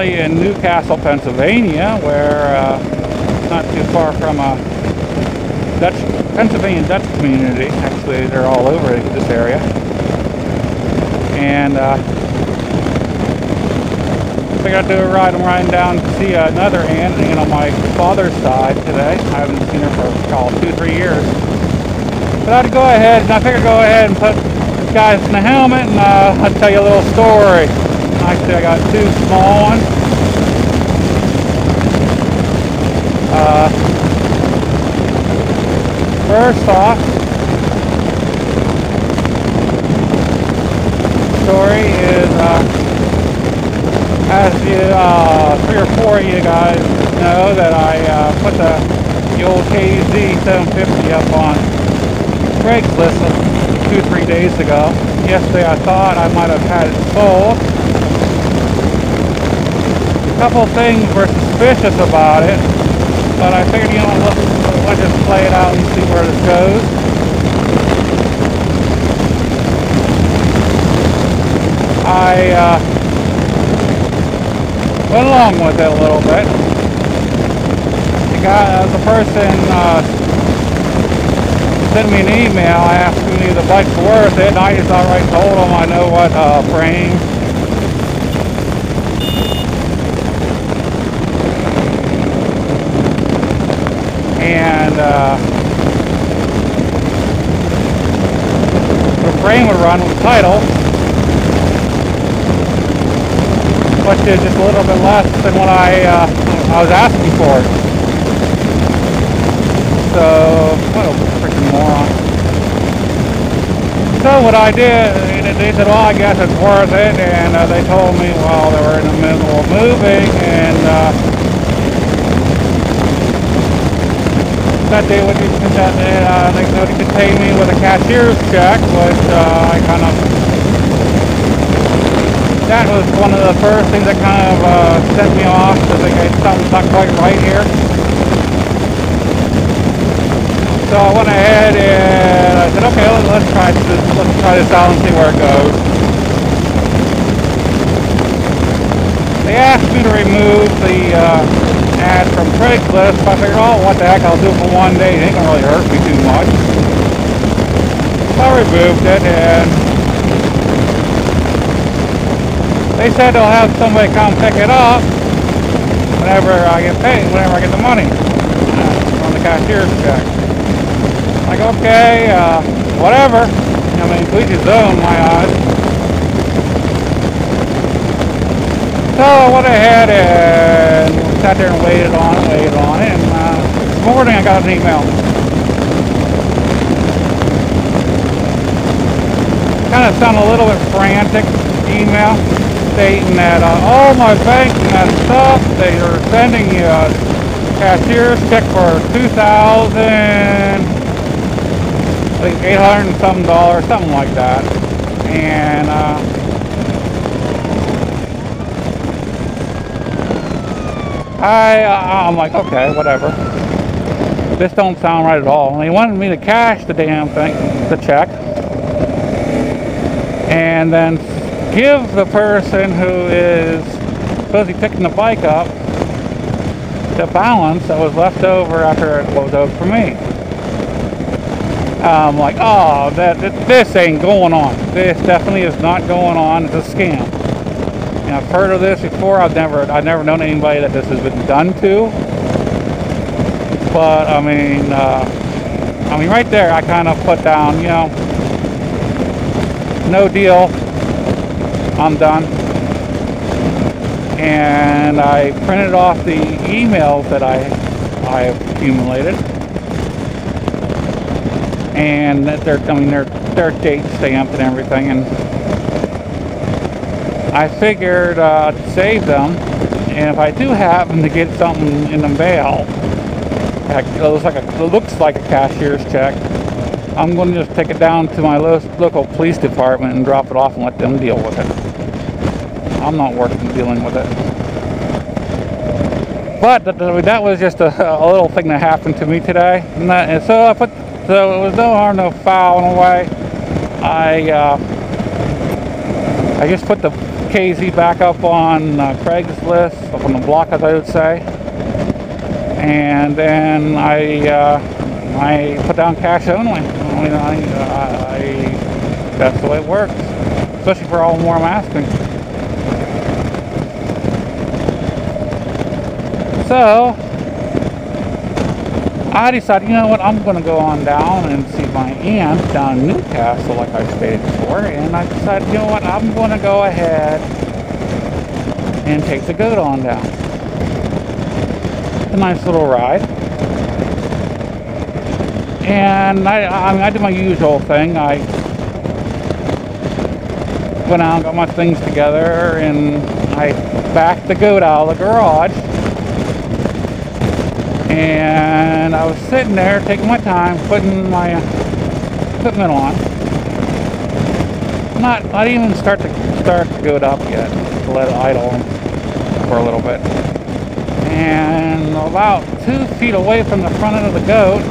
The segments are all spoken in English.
currently in Newcastle, Pennsylvania, where it's not too far from a Pennsylvania Dutch community. Actually, they're all over this area. And figured I'd do a ride. I'm riding down to see another aunt on my father's side today. I haven't seen her for 2-3 years. But I'd go ahead, and I figured go ahead and put this guy in the helmet, and I'll tell you a little story. Actually, I got 2 small ones. First off, the story is, as you, 3 or 4 of you guys know, that I put the old KZ 750 up on Craigslist 2-3 days ago. Yesterday I thought I might have had it sold. A couple things were suspicious about it, but I figured, let's just play it out and see where this goes. I went along with it a little bit. The person sent me an email asking me if the bike's worth it, and I just outright told him I know what frame. And the frame would run with title, which is just a little bit less than what I was asking for it. So, what a freaking moron. So what I did, they said, well, I guess it's worth it, and they told me, well, they were in the middle of moving, and that they would pay me with a cashier's check, which I kind of, that was one of the first things that kind of set me off, because I think something's not quite right here. So I went ahead and I said, okay, let's try this out and see where it goes. They asked me to remove the ad from Craigslist, but I figured, oh, what the heck, I'll do it for 1 day. It ain't gonna really hurt me too much. So I removed it, and they said they'll have somebody come pick it up whenever I get paid, whenever I get the money on the cashier's check. Like, okay, whatever. I mean, to each his own, in my eyes. So I went ahead and sat there and waited on it, and this morning I got an email. Kind of sounded a little bit frantic email, stating that, oh, my bank messed up. They are sending you a cashier's check for $2,000. I think $800 and some dollars, something like that. And I'm like, okay, whatever. This don't sound right at all. And he wanted me to cash the damn thing, the check, and then give the person who is supposed to be picking the bike up the balance that was left over after it was owed for me. I'm like, oh, this ain't going on. This definitely is not going on. It's a scam. And I've heard of this before. I've never known anybody that this has been done to. But I mean, right there, I kind of put down, no deal. I'm done. And I printed off the emails that I have accumulated. And they're date stamped and everything, and I figured I'd save them, and if I do happen to get something in the mail, it looks like a cashier's check, I'm going to just take it down to my local police department and drop it off and let them deal with it. I'm not dealing with it. But that was just a little thing that happened to me today, and so so it was no harm, no foul in a way. I just put the KZ back up on Craigslist, up on the block, as I would say. And then I put down cash only. I mean, that's the way it works, especially for all the more I'm asking. So I decided, you know what, I'm going to go on down and see my aunt down in Newcastle, like I stated before. And I decided, you know what, I'm going to go ahead and take the goat on down. A nice little ride. And I did my usual thing. I went out and got my things together, and I backed the goat out of the garage. And I was sitting there taking my time, putting my equipment on. I didn't even start the goat up yet, to let it idle for a little bit. And about 2 feet away from the front end of the goat,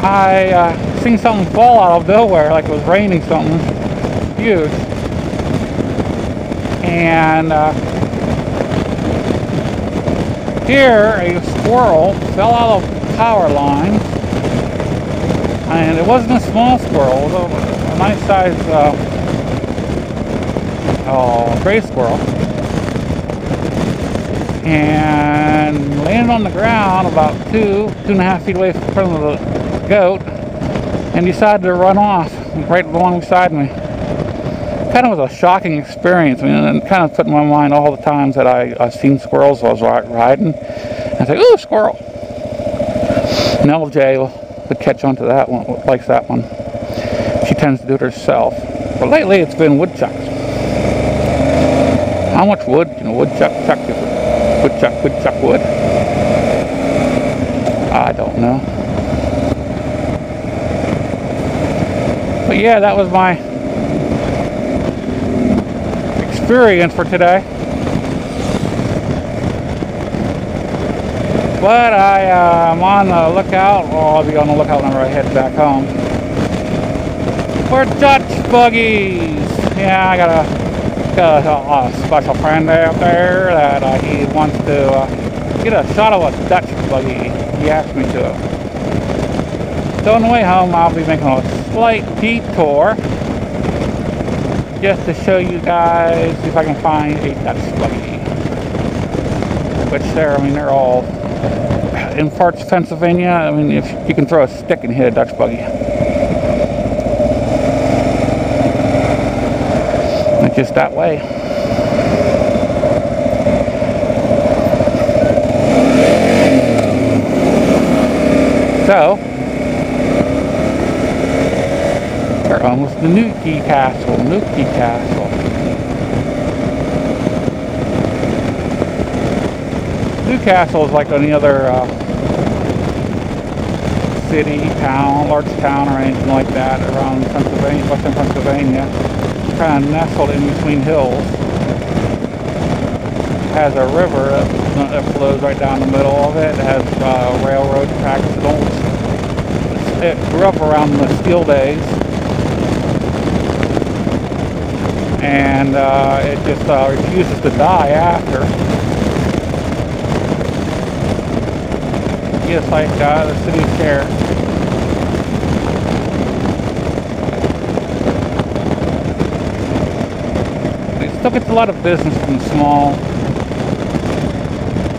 I seen something fall out of nowhere, like it was raining something huge. And here, a squirrel fell out of power lines, and it wasn't a small squirrel, it was a nice size gray squirrel, and landed on the ground about 2.5 feet away from the goat, and decided to run off right along beside me. Kind of was a shocking experience. I mean, it kind of put in my mind all the times that I've seen squirrels while I was riding. I say, ooh, squirrel. And LJ would catch on to that one, likes that one. She tends to do it herself. But lately it's been woodchucks. How much wood can a woodchuck wood? I don't know. But yeah, that was my experience for today. But I'm on the lookout, or I'll be on the lookout whenever I head back home, for Dutch buggies. Yeah, I got a special friend out there that he wants to get a shot of a Dutch buggy. He asked me to. So on the way home, I'll be making a slight detour just to show you guys if I can find a Dutch buggy. Which they're all in parts of Pennsylvania. I mean, if you can throw a stick and hit a Dutch buggy. It's just that way. So, we're almost to Newcastle. Newcastle is like any other city, town, large town, or anything like that around Pennsylvania, western Pennsylvania. Kind of nestled in between hills. Has a river that flows right down the middle of it. It has railroad tracks. It grew up around the steel days, and it just refuses to die after. Just like the city of Care. It still gets a lot of business from small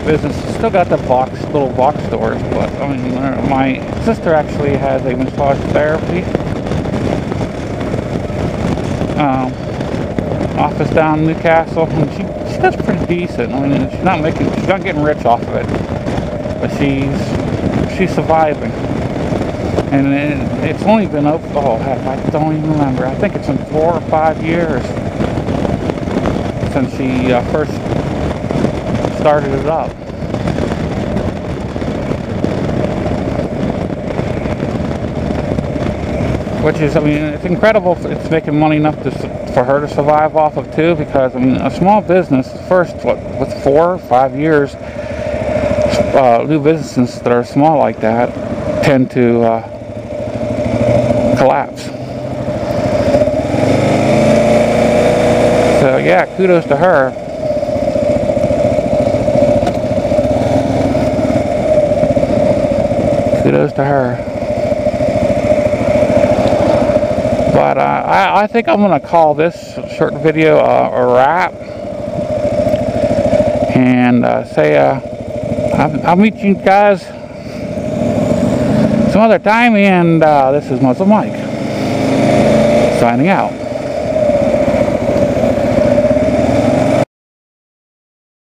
businesses. Still got the little box stores, but I mean, my sister actually has a massage therapy office down in Newcastle, and she does pretty decent. I mean, she's not getting rich off of it, but she's surviving. And it's only been open, oh heck, I don't even remember. I think it's been 4 or 5 years since she first started it up. Which is, I mean, it's incredible. It's making money enough for her to survive off of too, because I mean, a small business, first, with 4 or 5 years, new businesses that are small like that tend to collapse. yeah, kudos to her. Kudos to her. But I think I'm going to call this short video a wrap. And say I'll meet you guys some other time. And this is MuzzleMike signing out.